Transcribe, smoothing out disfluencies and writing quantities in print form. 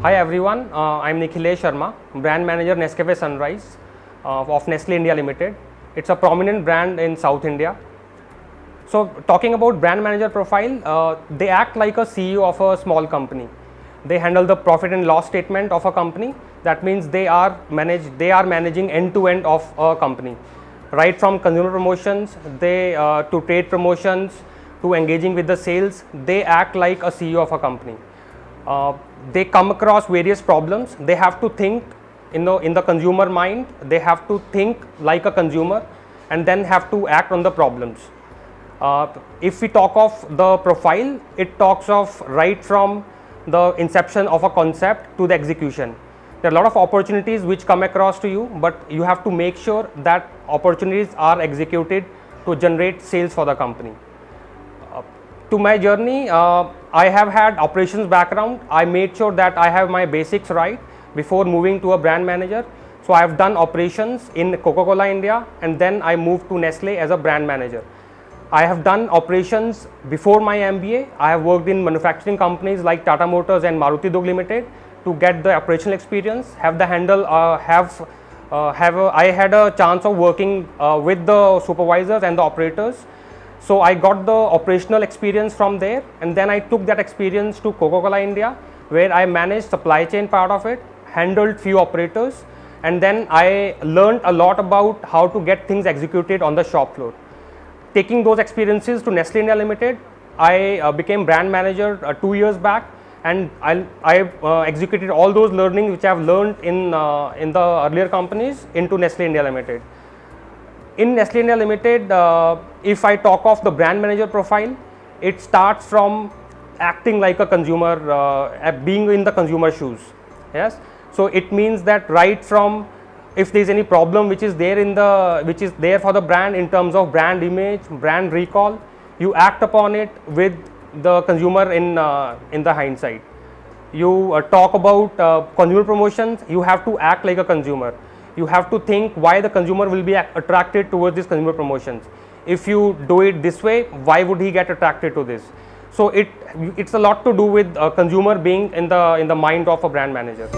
Hi everyone, I'm Nikhilesh Sharma, brand manager Nescafe Sunrise of Nestle India Limited. It's a prominent brand in South India. So talking about brand manager profile, they act like a CEO of a small company. They handle the profit and loss statement of a company. That means they are managing end to end of a company, right from consumer promotions, to trade promotions, to engaging with the sales. They act like a CEO of a company. They come across various problems. They have to think in the consumer mind. They have to think like a consumer and then have to act on the problems. If we talk of the profile, it talks of right from the inception of a concept to the execution. There are a lot of opportunities which come across to you, but you have to make sure that opportunities are executed to generate sales for the company. To my journey, I have had operations background. I made sure that I have my basics right before moving to a brand manager. So I have done operations in Coca-Cola India, and then I moved to Nestle as a brand manager. I have done operations before my MBA. I have worked in manufacturing companies like Tata Motors and Maruti Dug Limited to get the operational experience. I had a chance of working with the supervisors and the operators. So I got the operational experience from there, and then I took that experience to Coca-Cola India, where I managed supply chain part of it, handled few operators, and then I learned a lot about how to get things executed on the shop floor. Taking those experiences to Nestle India Limited, I became brand manager 2 years back, and I executed all those learnings which I have learned in the earlier companies into Nestle India Limited. In Nestle India Limited, if I talk of the brand manager profile, it starts from acting like a consumer, being in the consumer shoes. Yes, so it means that right from if there is any problem which is there for the brand in terms of brand image, brand recall, you act upon it with the consumer in the hindsight. You talk about consumer promotions, you have to act like a consumer. You have to think why the consumer will be attracted towards these consumer promotions. If you do it this way, why would he get attracted to this? So it's a lot to do with a consumer being in the mind of a brand manager.